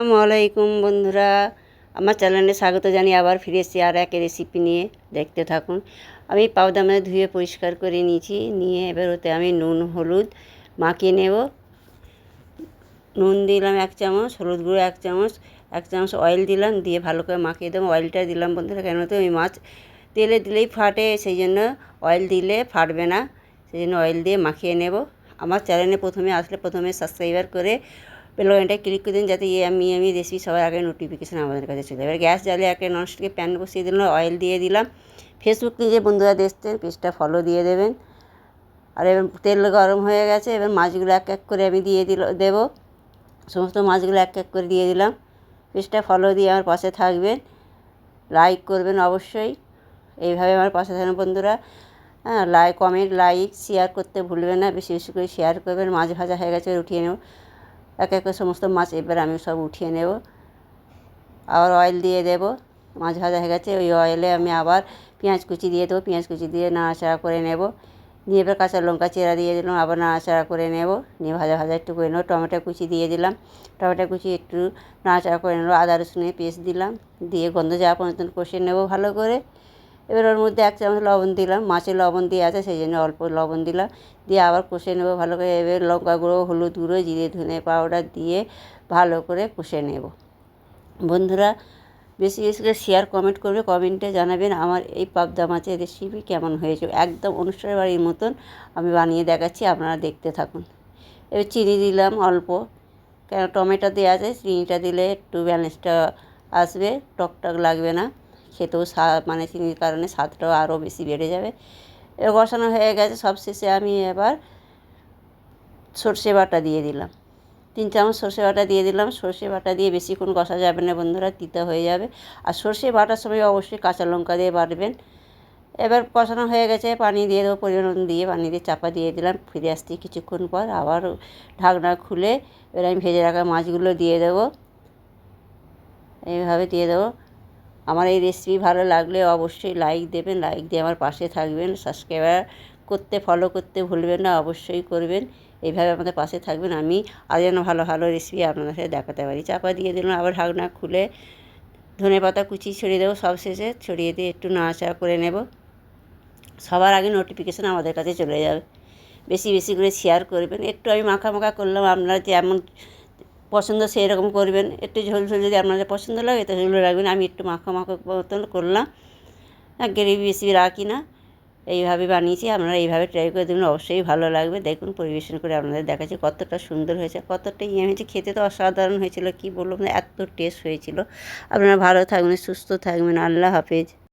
আসসালামু আলাইকুম বন্ধুরা, আমার চ্যানেলে স্বাগত জানিয়ে আবার ফিরে এসেছি আর এক রেসিপি নিয়ে। দেখতে থাকুন। আমি পাউডার মাছ ধুয়ে পরিষ্কার করে নিয়েছি, নিয়ে এবার ওতে আমি নুন হলুদ মাখিয়ে নেব। নুন দিলাম 1 চামচ, হলুদ গুঁড়ো 1 চামচ, 1 চামচ অয়েল দিলাম, দিয়ে ভালো করে মাখিয়ে দেবো। অয়েলটা দিলাম বন্ধুরা কেন তো ওই মাছ তেলে দিলেই ফাটে, সেই জন্য অয়েল দিলে ফাটবে না, সেই জন্য অয়েল দিয়ে মাখিয়ে নেব। আমার চ্যানেলে প্রথমে আসলে প্রথমে সাবস্ক্রাইবার করে বেল আইকনটা ক্লিক করে দিন, যাতে আমি রেসিপি সবার আগে নোটিফিকেশান আমাদের কাছে চলে যাবে। গ্যাস জ্বালিয়ে একটা ননস্টিকের প্যান বসিয়ে দিলাম, অয়েল দিয়ে দিলাম। ফেসবুক থেকে যে বন্ধুরা দেখছেন পেজটা ফলো দিয়ে দেবেন। আর এবার তেল গরম হয়ে গেছে, এবার মাছগুলো এক এক করে আমি দিয়ে দেবো। সমস্ত মাছগুলো এক এক করে দিয়ে দিলাম। পেজটা ফলো দিয়ে আমার পাশে থাকবেন, লাইক করবেন অবশ্যই। এইভাবে আমার পাশে থাকবেন বন্ধুরা। হ্যাঁ, কমেন্ট লাইক শেয়ার করতে ভুলবেন না, বেশি বেশি করে শেয়ার করবেন। মাছ ভাজা হয়ে গেছে, উঠিয়ে নেব এক এক করে সমস্ত মাছ। এবার আমি সব উঠিয়ে নেব, আবার অয়েল দিয়ে দেব। মাছ ভাজা হয়ে গেছে, ওই অয়েলে আমি আবার পেঁয়াজ কুচি দিয়ে দেবো। পেঁয়াজ কুচি দিয়ে নাড়াচাড়া করে নেব, নিয়ে এবার কাঁচা লঙ্কা চেরা দিয়ে দিলাম, আবার নাড়াচাড়া করে নেব, নিয়ে ভাজা ভাজা একটু করে নেব। টমেটো কুচি দিয়ে দিলাম, টমেটো কুচি একটু নাড়াচাড়া করে নেব। আদা রসুনের পেস্ট দিলাম, দিয়ে গন্ধ যাওয়া পর্যন্ত কষে নেব ভালো করে। এবার ওর মধ্যে 1 চামচ লবণ দিলাম, মাছে লবণ দিয়ে আছে সেই জন্য অল্প লবণ দিলাম, দিয়ে আবার কষে নেব ভালো করে। এবার লঙ্কা গুঁড়ো, হলুদ গুঁড়ো, জিরে ধনে পাউডার দিয়ে ভালো করে কষে নেব। বন্ধুরা বেশি বেশি করে শেয়ার কমেন্ট করবে, কমেন্টে জানাবেন আমার এই পাবদা মাছের রেসিপি কেমন হয়েছে। একদম অনুষ্ঠানের বাড়ির মতন আমি বানিয়ে দেখাচ্ছি, আপনারা দেখতে থাকুন। এবার চিনি দিলাম অল্প, কেন টমেটো দেওয়া আছে, চিনিটা দিলে একটু ব্যালেন্সটা আসবে, টকটক লাগবে না, খেতেও মানে চিনির কারণে স্বাদটাও আরও বেশি বেড়ে যাবে। এবার কষানো হয়ে গেছে, সবশেষে আমি এবার সর্ষে বাটা দিয়ে দিলাম। 3 চামচ সর্ষে বাটা দিয়ে দিলাম। সর্ষে বাটা দিয়ে বেশিক্ষণ কষা যাবে না বন্ধুরা, তিতা হয়ে যাবে। আর সর্ষে বাটার সময় অবশ্যই কাঁচা লঙ্কা দিয়ে বাটবেন। এবার কষানো হয়ে গেছে, পানি দিয়ে দেবো পরিমাণ দিয়ে, পানি দিয়ে চাপা দিয়ে দিলাম। ফিরে আসছি কিছুক্ষণ পর, আবার ঢাকনা খুলে এবার আমি ভেজে রাখা মাছগুলো দিয়ে দেবো, এইভাবে দিয়ে দেবো। আমার এই রেসিপি ভালো লাগলে অবশ্যই লাইক দেবেন, লাইক দিয়ে আমার পাশে থাকবেন। সাবস্ক্রাইবার করতে ফলো করতে ভুলবেন না, অবশ্যই করবেন। এইভাবে আমাদের পাশে থাকবেন, আমি আর যেন ভালো ভালো রেসিপি আপনাদের সাথে দেখাতে পারি। চাপা দিয়ে দিলাম, আবার ঢাকনা খুলে ধনেপাতা কুচি ছড়িয়ে দেবো, সবশেষে ছড়িয়ে দিয়ে একটু নাড়াচাড়া করে নেব। সবার আগে নোটিফিকেশান আমাদের কাছে চলে যাবে। বেশি বেশি করে শেয়ার করবেন। একটু আমি মাখা মাখা করলাম, আপনারা যেমন পছন্দ সেই রকম করবেন। একটু ঝোল ঝোল যদি আপনাদের পছন্দ লাগে তো ঝোল রাখবেন, আমি একটু মাখা মাখা মতন করলাম, গ্রেভি বেশি রাখি না। এইভাবে বানিয়েছি, আপনারা এইভাবে ট্রাই করে দেবেন, অবশ্যই ভালো লাগবে। দেখুন পরিবেশন করে আপনাদের দেখাচ্ছি কতটা সুন্দর হয়েছে, কতটা হয়েছে। খেতে তো অসাধারণ হয়েছিল, কী বলবো, এত টেস্ট হয়েছিল। আপনারা ভালো থাকবেন, সুস্থ থাকবেন। আল্লাহ হাফেজ।